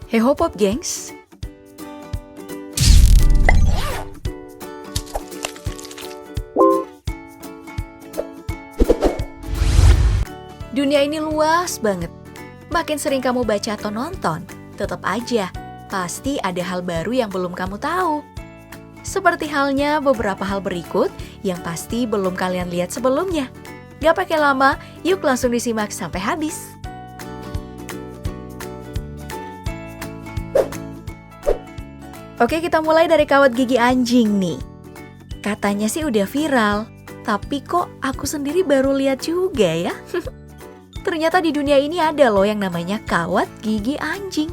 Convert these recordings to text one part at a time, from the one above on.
Hey ho pop gengs, dunia ini luas banget. Makin sering kamu baca atau nonton, tetap aja pasti ada hal baru yang belum kamu tahu. Seperti halnya beberapa hal berikut yang pasti belum kalian lihat sebelumnya. Gak pakai lama, yuk langsung disimak sampai habis. Oke, kita mulai dari kawat gigi anjing nih. Katanya sih udah viral, tapi kok aku sendiri baru lihat juga ya. Ternyata di dunia ini ada loh yang namanya kawat gigi anjing.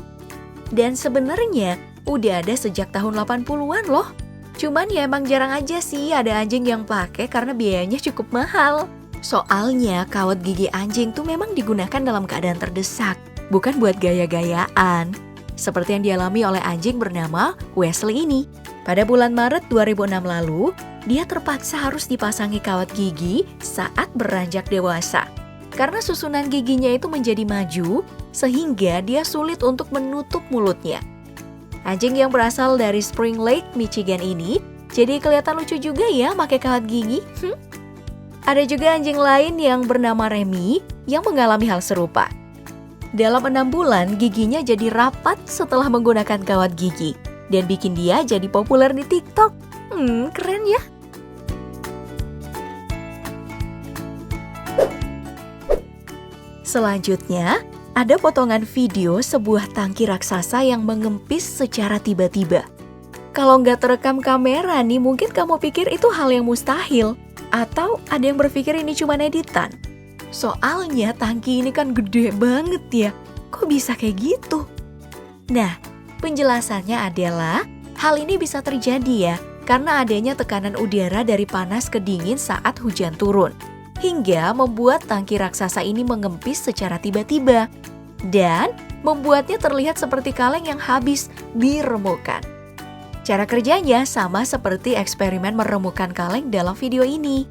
Dan sebenarnya udah ada sejak tahun 80-an loh. Cuman ya emang jarang aja sih ada anjing yang pakai karena biayanya cukup mahal. Soalnya kawat gigi anjing tuh memang digunakan dalam keadaan terdesak, bukan buat gaya-gayaan. Seperti yang dialami oleh anjing bernama Wesley ini. Pada bulan Maret 2006 lalu, dia terpaksa harus dipasangi kawat gigi saat beranjak dewasa. Karena susunan giginya itu menjadi maju, sehingga dia sulit untuk menutup mulutnya. Anjing yang berasal dari Spring Lake, Michigan ini, jadi kelihatan lucu juga ya pakai kawat gigi. Ada juga anjing lain yang bernama Remy yang mengalami hal serupa. Dalam 6 bulan, giginya jadi rapat setelah menggunakan kawat gigi. Dan bikin dia jadi populer di TikTok. Keren ya? Selanjutnya, ada potongan video sebuah tangki raksasa yang mengempis secara tiba-tiba. Kalau nggak terekam kamera nih, mungkin kamu pikir itu hal yang mustahil. Atau ada yang berpikir ini cuma editan. Soalnya tangki ini kan gede banget ya. Kok bisa kayak gitu? Nah, penjelasannya adalah hal ini bisa terjadi ya karena adanya tekanan udara dari panas ke dingin saat hujan turun. Hingga membuat tangki raksasa ini mengempis secara tiba-tiba. Dan membuatnya terlihat seperti kaleng yang habis diremukan. Cara kerjanya sama seperti eksperimen meremukan kaleng dalam video ini.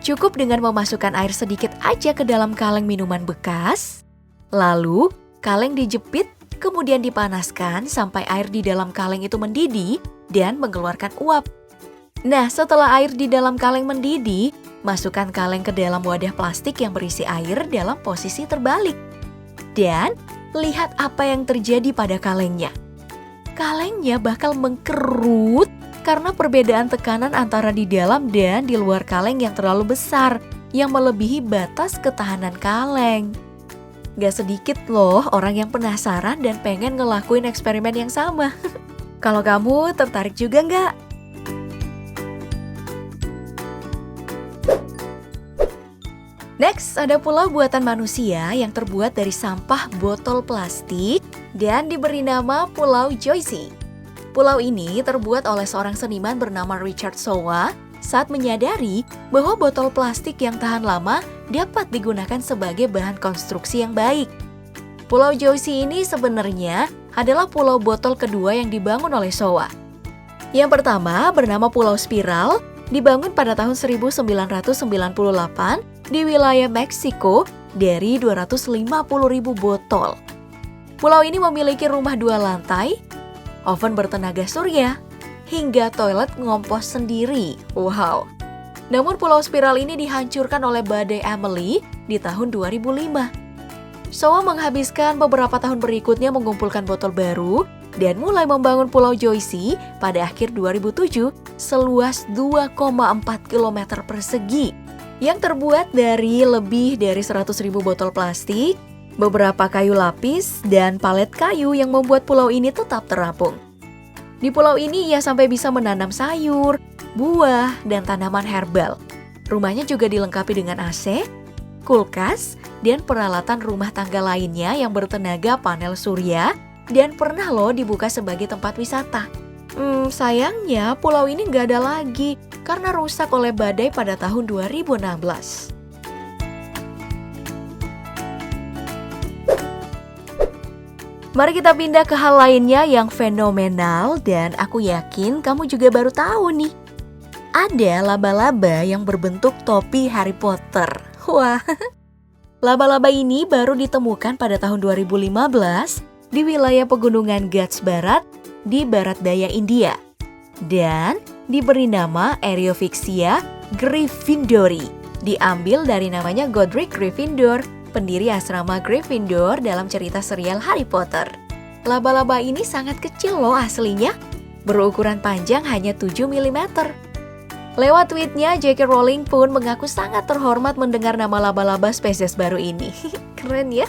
Cukup dengan memasukkan air sedikit aja ke dalam kaleng minuman bekas, lalu kaleng dijepit, kemudian dipanaskan sampai air di dalam kaleng itu mendidih dan mengeluarkan uap. Nah, setelah air di dalam kaleng mendidih, masukkan kaleng ke dalam wadah plastik yang berisi air dalam posisi terbalik. Dan lihat apa yang terjadi pada kalengnya. Kalengnya bakal mengkerut karena perbedaan tekanan antara di dalam dan di luar kaleng yang terlalu besar, yang melebihi batas ketahanan kaleng. Gak sedikit loh orang yang penasaran dan pengen ngelakuin eksperimen yang sama. Kalau kamu tertarik juga nggak? Next, ada pulau buatan manusia yang terbuat dari sampah botol plastik dan diberi nama Pulau Joyce. Pulau ini terbuat oleh seorang seniman bernama Richard Sowa saat menyadari bahwa botol plastik yang tahan lama dapat digunakan sebagai bahan konstruksi yang baik. Pulau Joyce ini sebenarnya adalah pulau botol kedua yang dibangun oleh Sowa. Yang pertama bernama Pulau Spiral, dibangun pada tahun 1998 di wilayah Meksiko dari 250.000 botol. Pulau ini memiliki rumah 2 lantai, oven bertenaga surya, hingga toilet ngompos sendiri. Wow! Namun pulau Spiral ini dihancurkan oleh badai Emily di tahun 2005. Sowa menghabiskan beberapa tahun berikutnya mengumpulkan botol baru dan mulai membangun Pulau Joyce pada akhir 2007 seluas 2,4 km persegi yang terbuat dari lebih dari 100.000 botol plastik, beberapa kayu lapis, dan palet kayu yang membuat pulau ini tetap terapung. Di pulau ini ia sampai bisa menanam sayur, buah, dan tanaman herbal. Rumahnya juga dilengkapi dengan AC, kulkas, dan peralatan rumah tangga lainnya yang bertenaga panel surya dan pernah loh dibuka sebagai tempat wisata. Sayangnya pulau ini nggak ada lagi karena rusak oleh badai pada tahun 2016. Mari kita pindah ke hal lainnya yang fenomenal dan aku yakin kamu juga baru tahu nih. Ada laba-laba yang berbentuk topi Harry Potter. Wah, laba-laba ini baru ditemukan pada tahun 2015 di wilayah pegunungan Ghats Barat di barat daya India. Dan diberi nama Eriophixia gryffindori, diambil dari namanya Godric Gryffindor, pendiri asrama Gryffindor dalam cerita serial Harry Potter. Laba-laba ini sangat kecil loh aslinya, berukuran panjang hanya 7 mm. Lewat tweetnya, J.K. Rowling pun mengaku sangat terhormat mendengar nama laba-laba spesies baru ini. Keren ya?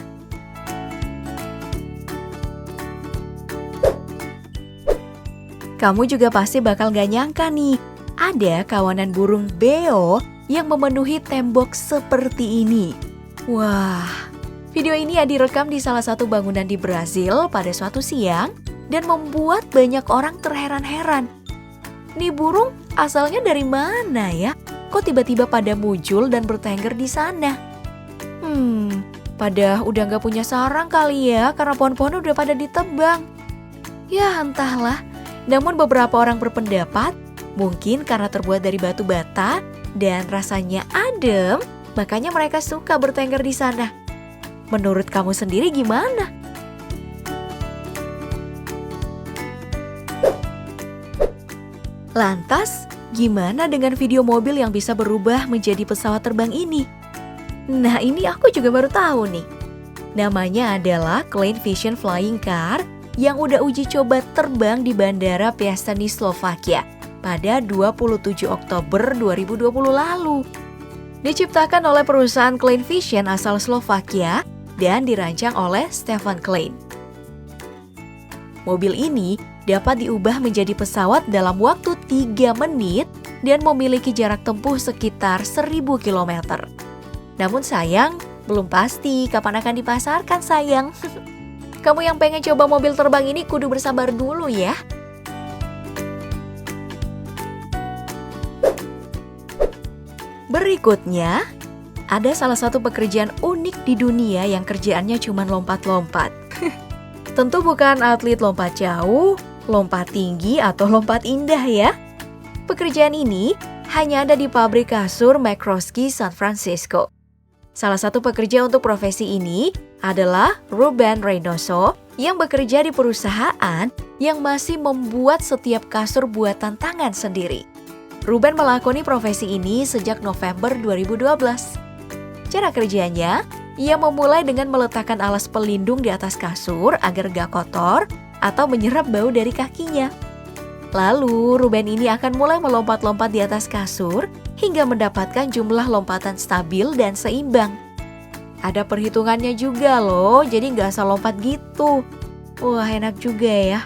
Kamu juga pasti bakal gak nyangka nih, ada kawanan burung beo yang memenuhi tembok seperti ini. Wah, video ini direkam di salah satu bangunan di Brazil pada suatu siang dan membuat banyak orang terheran-heran. Nih burung asalnya dari mana ya? Kok tiba-tiba pada muncul dan bertengger di sana? Pada udah gak punya sarang kali ya karena pohon-pohon udah pada ditebang. Ya entahlah. Namun beberapa orang berpendapat mungkin karena terbuat dari batu bata dan rasanya adem, makanya mereka suka bertengger di sana. Menurut kamu sendiri gimana? Lantas, gimana dengan video mobil yang bisa berubah menjadi pesawat terbang ini? Nah, ini aku juga baru tahu nih. Namanya adalah Klein Vision Flying Car yang udah uji coba terbang di Bandara Piešťany, Slovakia pada 27 Oktober 2020 lalu. Diciptakan oleh perusahaan Klein Vision asal Slovakia dan dirancang oleh Stefan Klein. Mobil ini dapat diubah menjadi pesawat dalam waktu 3 menit dan memiliki jarak tempuh sekitar 1000 km. Namun sayang, belum pasti kapan akan dipasarkan sayang. Kamu yang pengen coba mobil terbang ini kudu bersabar dulu ya. Berikutnya, ada salah satu pekerjaan unik di dunia yang kerjaannya cuma lompat-lompat. Tentu bukan atlet lompat jauh, lompat tinggi, atau lompat indah ya. Pekerjaan ini hanya ada di pabrik kasur McCroskey, San Francisco. Salah satu pekerja untuk profesi ini adalah Ruben Reynoso yang bekerja di perusahaan yang masih membuat setiap kasur buatan tangan sendiri. Ruben melakoni profesi ini sejak November 2012. Cara kerjanya, ia memulai dengan meletakkan alas pelindung di atas kasur agar gak kotor atau menyerap bau dari kakinya. Lalu, Ruben ini akan mulai melompat-lompat di atas kasur hingga mendapatkan jumlah lompatan stabil dan seimbang. Ada perhitungannya juga loh, jadi nggak asal lompat gitu. Wah, enak juga ya.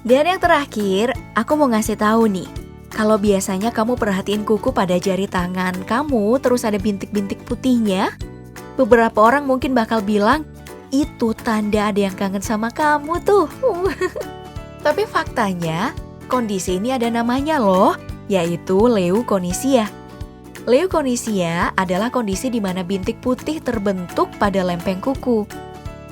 Dan yang terakhir, aku mau ngasih tahu nih. Kalau biasanya kamu perhatiin kuku pada jari tangan kamu terus ada bintik-bintik putihnya, beberapa orang mungkin bakal bilang, itu tanda ada yang kangen sama kamu tuh. Tapi faktanya, kondisi ini ada namanya loh, yaitu leukonychia. Leukonychia adalah kondisi di mana bintik putih terbentuk pada lempeng kuku.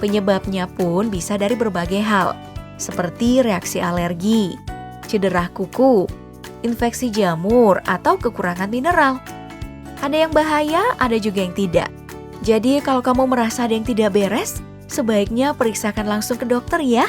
Penyebabnya pun bisa dari berbagai hal, seperti reaksi alergi, cedera kuku, infeksi jamur, atau kekurangan mineral. Ada yang bahaya, ada juga yang tidak. Jadi kalau kamu merasa ada yang tidak beres, sebaiknya periksakan langsung ke dokter ya.